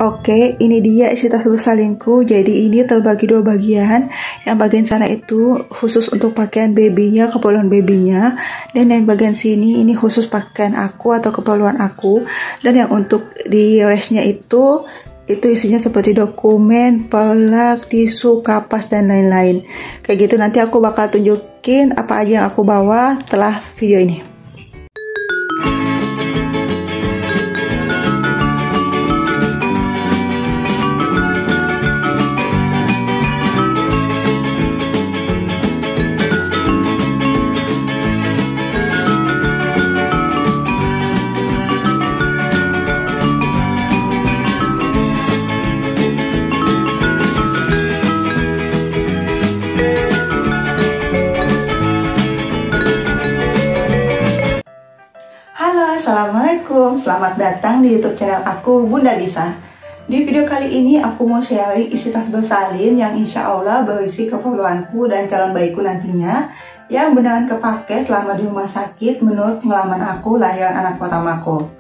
Oke, ini dia isi tas bersalinku. Jadi ini terbagi dua bagian. Yang bagian sana itu khusus untuk pakaian babynya, keperluan babynya. Dan yang bagian sini ini khusus pakaian aku atau keperluan aku. Dan yang untuk di restnya itu isinya seperti dokumen, pelak, tisu, kapas, dan lain-lain. Kayak gitu nanti aku bakal tunjukin apa aja yang aku bawa setelah video ini. Assalamualaikum, selamat datang di YouTube channel aku, Bunda Bisa. Di video kali ini aku mau sharing isi tas bersalin yang insya Allah berisi keperluanku dan calon bayiku nantinya, yang beneran kepake selama di rumah sakit menurut pengalaman aku lahiran anak pertamaku.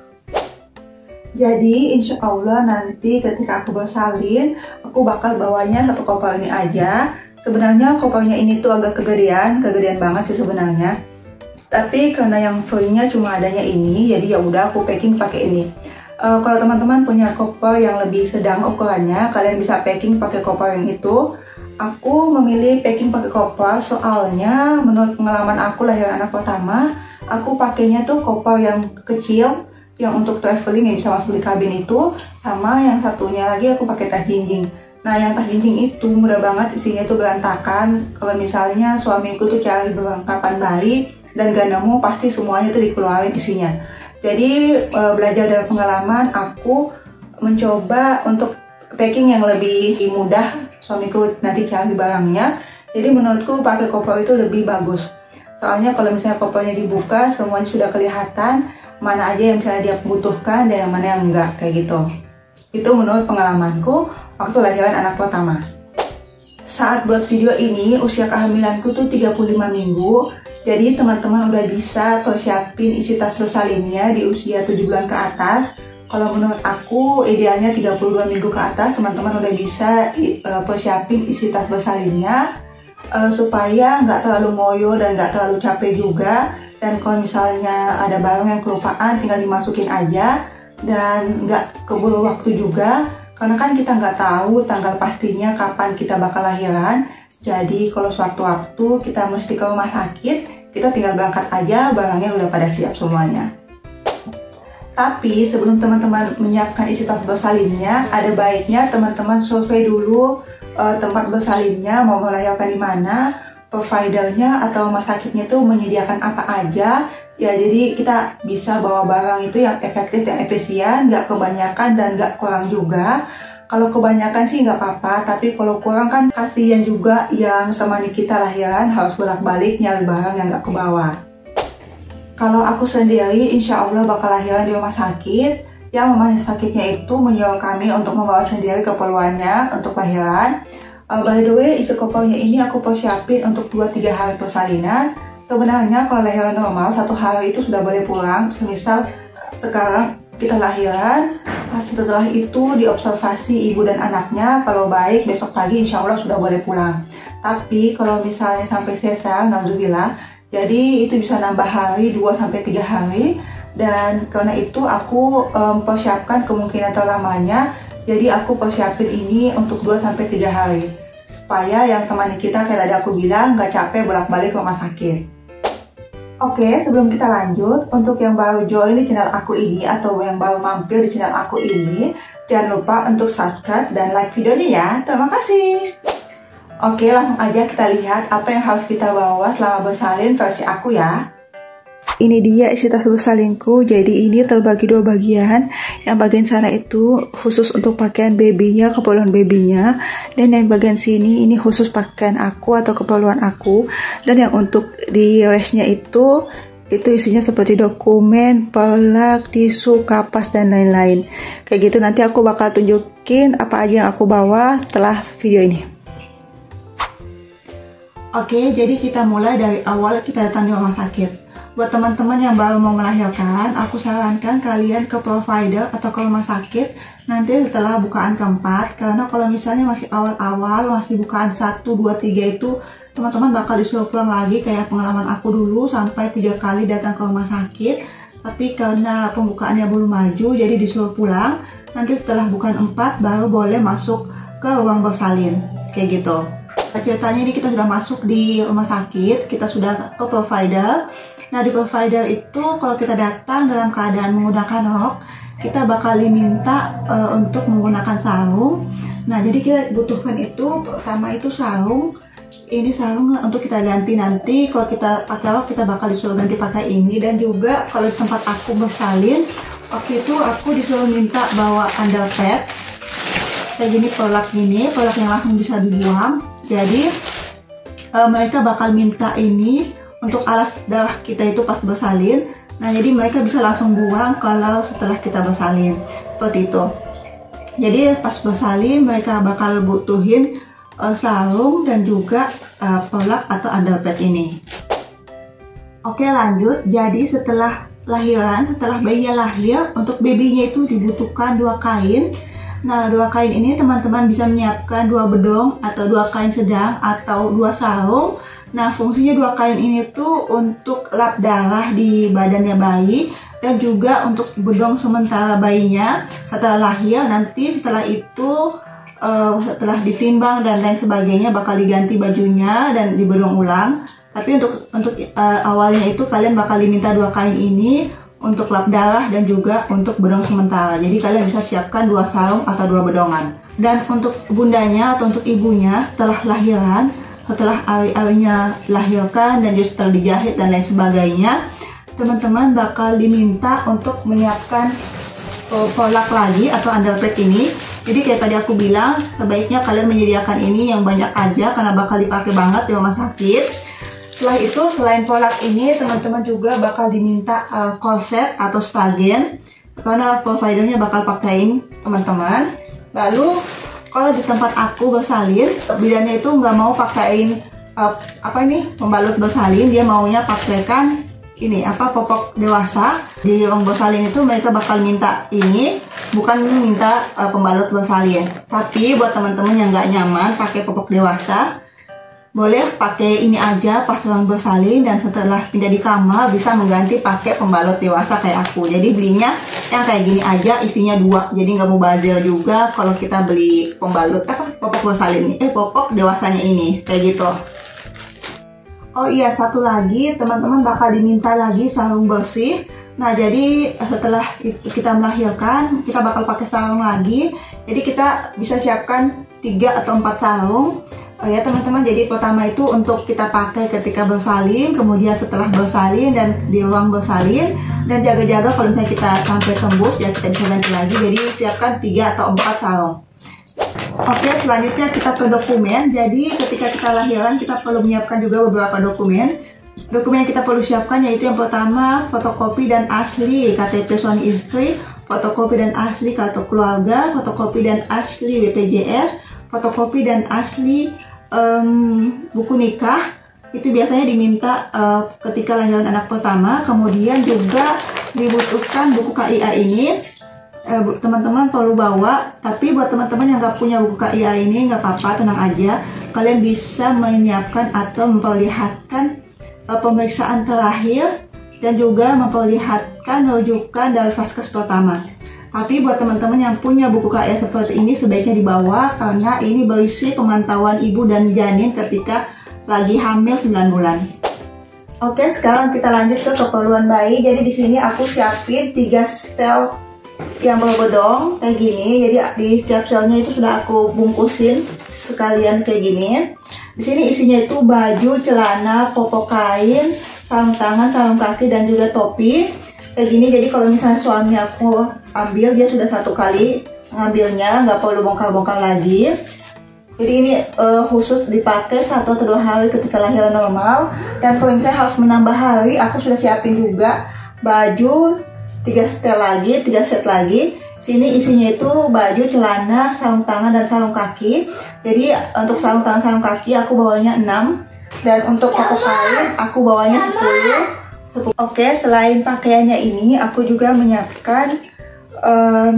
Jadi insya Allah nanti ketika aku bersalin, aku bakal bawanya satu koper ini aja. Sebenarnya kopernya ini tuh agak kegedean banget sih sebenarnya. Tapi karena yang free-nya cuma adanya ini, jadi ya udah aku packing pakai ini. Kalau teman-teman punya koper yang lebih sedang ukurannya, kalian bisa packing pakai koper yang itu. Aku memilih packing pakai koper soalnya menurut pengalaman aku lahiran anak pertama, aku pakainya tuh koper yang kecil, yang untuk traveling yang bisa masuk di kabin itu, sama yang satunya lagi aku pakai tas jinjing. Nah yang tas jinjing itu mudah banget isinya tuh berantakan. Kalau misalnya suamiku tuh cari perlengkapan bayi dan gak nemu, pasti semuanya tuh dikeluarin isinya. Jadi belajar dari pengalaman, aku mencoba untuk packing yang lebih mudah suamiku nanti cari barangnya. Jadi menurutku pakai koper itu lebih bagus. Soalnya kalau misalnya kopernya dibuka, semuanya sudah kelihatan mana aja yang misalnya dia butuhkan dan yang mana yang enggak, kayak gitu. Itu menurut pengalamanku waktu lahiran anak pertama. Saat buat video ini, usia kehamilanku tuh 35 minggu. Jadi teman-teman udah bisa persiapin isi tas bersalinnya di usia 7 bulan ke atas. Kalau menurut aku idealnya 32 minggu ke atas teman-teman udah bisa persiapin isi tas bersalinnya, supaya nggak terlalu ngoyo dan nggak terlalu capek juga. Dan kalau misalnya ada barang yang kelupaan tinggal dimasukin aja dan nggak keburu waktu juga. Karena kan kita nggak tahu tanggal pastinya kapan kita bakal lahiran. Jadi kalau sewaktu-waktu kita mesti ke rumah sakit, kita tinggal berangkat aja, barangnya udah pada siap semuanya. Tapi sebelum teman-teman menyiapkan isi tas bersalinnya, ada baiknya teman-teman survei dulu tempat bersalinnya, mau melahirkan di mana, providernya atau rumah sakitnya tuh menyediakan apa aja. Ya jadi kita bisa bawa barang itu yang efektif, yang efisien, nggak kebanyakan dan nggak kurang juga. Kalau kebanyakan sih nggak apa-apa, tapi kalau kurang kan kasihan juga yang temani kita lahiran harus bolak-balik nyari barang yang nggak kebawa. Kalau aku sendiri insya Allah bakal lahiran di rumah sakit, yang rumah sakitnya itu menyuruh kami untuk membawa sendiri keperluannya untuk lahiran. By the way, isi kopernya ini aku persiapin untuk 2-3 hari persalinan. Sebenarnya kalau lahiran normal, 1 hari itu sudah boleh pulang. Semisal sekarang kita lahiran, setelah itu diobservasi ibu dan anaknya, kalau baik besok pagi insya Allah sudah boleh pulang. Tapi kalau misalnya sampai sesar, nauzubillah, jadi itu bisa nambah hari 2-3 hari. Dan karena itu aku persiapkan kemungkinan terlamanya, jadi aku persiapin ini untuk 2-3 hari. Supaya yang temani kita kayak tadi aku bilang, gak capek bolak-balik ke rumah sakit. Oke, sebelum kita lanjut, untuk yang baru join di channel aku ini atau yang baru mampir di channel aku ini, jangan lupa untuk subscribe dan like videonya ya. Terima kasih. Oke, langsung aja kita lihat apa yang harus kita bawa selama bersalin versi aku ya. Ini dia isi tas bersalinku. Jadi ini terbagi dua bagian. Yang bagian sana itu khusus untuk pakaian babynya, keperluan babynya. Dan yang bagian sini ini khusus pakaian aku atau keperluan aku. Dan yang untuk di restnya itu isinya seperti dokumen, pelak, tisu, kapas, dan lain-lain. Kayak gitu nanti aku bakal tunjukin apa aja yang aku bawa setelah video ini. Oke, jadi kita mulai dari awal kita datang di rumah sakit. Buat teman-teman yang baru mau melahirkan, aku sarankan kalian ke provider atau ke rumah sakit nanti setelah bukaan keempat. Karena kalau misalnya masih awal-awal, masih bukaan 1, 2, 3 itu teman-teman bakal disuruh pulang lagi kayak pengalaman aku dulu sampai 3 kali datang ke rumah sakit. Tapi karena pembukaannya belum maju jadi disuruh pulang. Nanti setelah bukaan 4 baru boleh masuk ke ruang bersalin kayak gitu. Ceritanya ini kita sudah masuk di rumah sakit, kita sudah ke provider. Nah di provider itu kalau kita datang dalam keadaan menggunakan rok, kita bakal diminta untuk menggunakan sarung. Nah jadi kita butuhkan itu, pertama itu sarung. Ini sarung untuk kita ganti nanti. Kalau kita pakai rok kita bakal disuruh ganti pakai ini. Dan juga kalau di tempat aku bersalin, waktu itu aku disuruh minta bawa underpad kayak gini, pelak yang langsung bisa dibuang. Jadi mereka bakal minta ini untuk alas darah kita itu pas bersalin. Nah jadi mereka bisa langsung buang kalau setelah kita bersalin, seperti itu. Jadi pas bersalin mereka bakal butuhin sarung dan juga pelak atau underpad ini. Oke lanjut, jadi setelah lahiran, setelah bayinya lahir, untuk babynya itu dibutuhkan 2 kain. Nah 2 kain ini teman-teman bisa menyiapkan 2 bedong atau 2 kain sedang atau 2 sarung. Nah fungsinya 2 kain ini tuh untuk lap darah di badannya bayi dan juga untuk bedong sementara bayinya setelah lahir. Nanti setelah itu setelah ditimbang dan lain sebagainya bakal diganti bajunya dan dibedong ulang. Tapi untuk awalnya itu kalian bakal diminta 2 kain ini untuk lap darah dan juga untuk bedong sementara. Jadi kalian bisa siapkan 2 sarung atau 2 bedongan. Dan untuk bundanya atau untuk ibunya setelah lahiran, setelah ari-arinya lahirkan dan juga setelah dijahit dan lain sebagainya, teman-teman bakal diminta untuk menyiapkan pelak lagi atau underpad ini. Jadi kayak tadi aku bilang, sebaiknya kalian menyediakan ini yang banyak aja karena bakal dipakai banget di rumah sakit. Setelah itu, selain polak ini, teman-teman juga bakal diminta korset atau stagen karena providernya bakal pakaiin teman-teman. Lalu, kalau di tempat aku bersalin, bidannya itu nggak mau pakaiin pembalut bersalin, dia maunya pakaikan ini popok dewasa. Di ruang bersalin itu mereka bakal minta ini, bukan minta pembalut bersalin. Tapi buat teman-teman yang nggak nyaman pakai popok dewasa, boleh pakai ini aja pas ruang bersalin dan setelah pindah di kamar bisa mengganti pakai pembalut dewasa kayak aku. Jadi belinya yang kayak gini aja, isinya 2, jadi nggak mubazir juga kalau kita beli pembalut popok bersalin popok dewasanya ini kayak gitu. Oh iya, satu lagi teman-teman bakal diminta lagi sarung bersih. Nah jadi setelah kita melahirkan kita bakal pakai sarung lagi. Jadi kita bisa siapkan 3 atau 4 sarung. Oh ya teman-teman, jadi pertama itu untuk kita pakai ketika bersalin, kemudian setelah bersalin dan di ruang bersalin, dan jaga-jaga kalau misalnya kita sampai tembus ya kita bisa ganti lagi. Jadi siapkan 3 atau 4 sarung. Oke, selanjutnya kita ke dokumen. Jadi ketika kita lahiran kita perlu menyiapkan juga beberapa dokumen. Dokumen yang kita perlu siapkan yaitu yang pertama fotokopi dan asli KTP suami istri, fotokopi dan asli kartu keluarga, fotokopi dan asli BPJS, fotokopi dan asli buku nikah. Itu biasanya diminta ketika lahiran anak pertama. Kemudian juga dibutuhkan buku KIA ini, teman-teman perlu bawa. Tapi buat teman-teman yang nggak punya buku KIA ini nggak apa-apa, tenang aja, kalian bisa menyiapkan atau memperlihatkan pemeriksaan terakhir dan juga memperlihatkan rujukan dari vaskes pertama. Tapi buat teman-teman yang punya buku KIA seperti ini sebaiknya dibawa karena ini berisi pemantauan ibu dan janin ketika lagi hamil 9 bulan. Oke, sekarang kita lanjut ke keperluan bayi. Jadi di sini aku siapin 3 setel yang berbedong kayak gini. Jadi di setiap selnya itu sudah aku bungkusin sekalian kayak gini. Di sini isinya itu baju, celana, popok kain, sarung tangan, sarung kaki dan juga topi. Kayak gini, jadi kalau misalnya suami aku ambil, dia sudah 1 kali ngambilnya, nggak perlu bongkar-bongkar lagi. Jadi ini khusus dipakai 1 atau 2 hari ketika lahiran normal. Dan kalau misalnya harus menambah hari, aku sudah siapin juga baju 3 set lagi. Sini isinya itu baju, celana, sarung tangan dan sarung kaki. Jadi untuk sarung tangan, sarung kaki aku bawanya 6. Dan untuk popok kain aku bawanya 10. Oke, selain pakaiannya ini, aku juga menyiapkan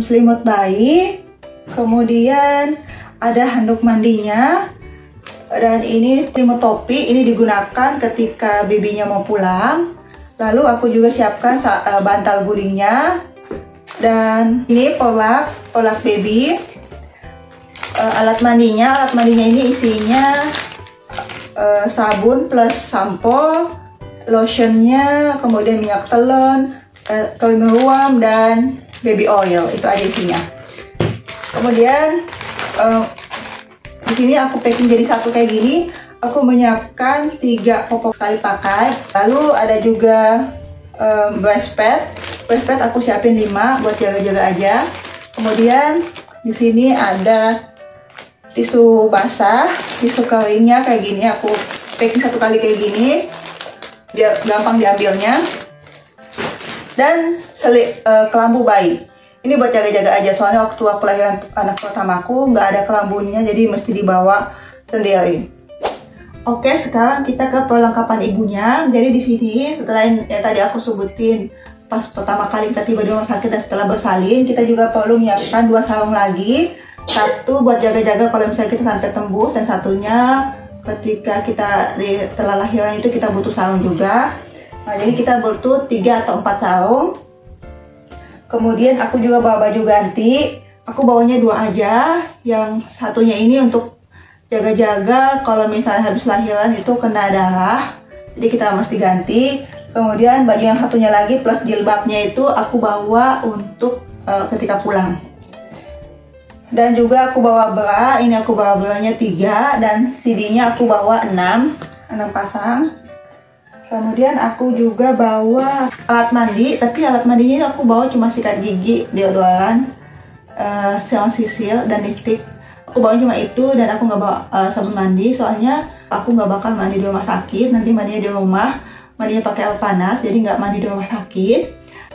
selimut bayi, Kemudian ada handuk mandinya. Dan ini selimut topi, ini digunakan ketika babynya mau pulang. Lalu aku juga siapkan bantal gulingnya. Dan ini polak baby. Alat mandinya ini isinya sabun plus sampo, lotionnya, kemudian minyak telon, kain ruam, dan baby oil. Itu aja isinya. Kemudian di sini aku packing jadi satu kayak gini. Aku menyiapkan 3 popok sekali pakai. Lalu ada juga waist pad aku siapin 5 buat jaga-jaga aja. Kemudian di sini ada tisu basah, tisu keringnya kayak gini. Aku packing satu kali kayak gini, dia gampang diambilnya. Dan kelambu bayi. Ini buat jaga-jaga aja, soalnya waktu aku lahiran anak pertamaku nggak ada kelambunya, jadi mesti dibawa sendiri. Oke, sekarang kita ke perlengkapan ibunya. Jadi di sini setelah yang tadi aku sebutin pas pertama kali kita tiba di rumah sakit dan setelah bersalin, kita juga perlu menyiapkan 2 sarung lagi. Satu buat jaga-jaga kalau misalnya kita sampai tembus, dan satunya ketika kita setelah lahiran itu kita butuh sarung juga. Nah, jadi kita butuh 3 atau 4 sarung. Kemudian aku juga bawa baju ganti. Aku bawanya 2 aja. Yang satunya ini untuk jaga-jaga kalau misalnya habis lahiran itu kena darah, jadi kita mesti ganti. Kemudian baju yang satunya lagi plus jilbabnya itu aku bawa untuk ketika pulang. Dan juga aku bawa bra. Ini aku bawa branya 3, dan CD-nya aku bawa 6 pasang. Kemudian aku juga bawa alat mandi, tapi alat mandinya aku bawa cuma sikat gigi, deodoran, serum sisil, dan lipstick. Aku bawa cuma itu, dan aku nggak bawa sabun mandi, soalnya aku nggak bakal mandi di rumah sakit. Nanti mandinya di rumah, mandinya pakai air panas, jadi nggak mandi di rumah sakit.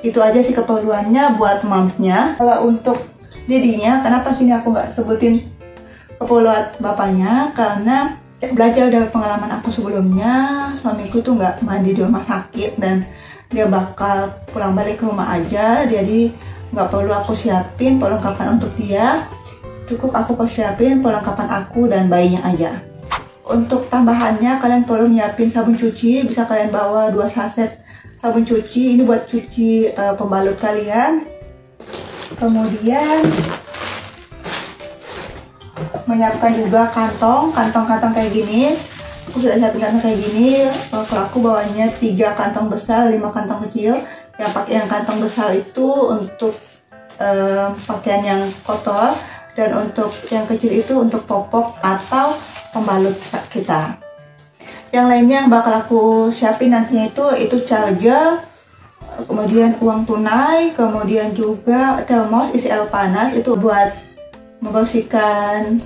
Itu aja sih keperluannya buat momsnya. Kalau untuk dedinya, kenapa sini aku nggak sebutin keperluan bapaknya, karena belajar dari pengalaman aku sebelumnya, suamiku tuh nggak mandi di rumah sakit dan dia bakal pulang balik ke rumah aja, jadi nggak perlu aku siapin perlengkapan untuk dia. Cukup aku persiapin perlengkapan aku dan bayinya aja. Untuk tambahannya, kalian perlu nyiapin sabun cuci. Bisa kalian bawa 2 saset sabun cuci. Ini buat cuci pembalut kalian. Kemudian menyiapkan juga kantong kayak gini. Aku sudah siapin kantong kayak gini. Kalau aku bawanya 3 kantong besar, 5 kantong kecil. Yang kantong besar itu untuk pakaian yang kotor, dan untuk yang kecil itu untuk popok atau pembalut kita. Yang lainnya yang bakal aku siapin nantinya itu charger, kemudian uang tunai, kemudian juga termos isi air panas, itu buat membersihkan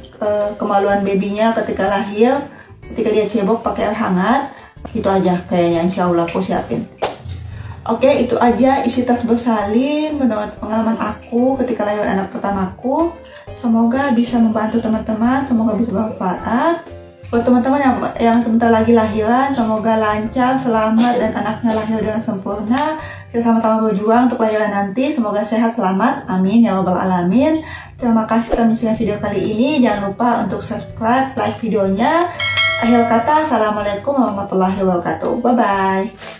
kemaluan babynya ketika lahir, ketika dia cebok pakai air hangat. Itu aja kayaknya, insya Allah aku siapin. Oke, itu aja isi tas bersalin menurut pengalaman aku ketika lahir anak pertamaku. Semoga bisa membantu teman-teman, semoga bisa bermanfaat. Buat teman-teman yang sebentar lagi lahiran, semoga lancar, selamat, dan anaknya lahir dengan sempurna. Kita sama-sama berjuang untuk lahiran nanti, semoga sehat, selamat, amin ya rabbal alamin. Terima kasih telah menyaksikan video kali ini. Jangan lupa untuk subscribe, like videonya. Akhir kata, assalamualaikum warahmatullahi wabarakatuh. Bye-bye.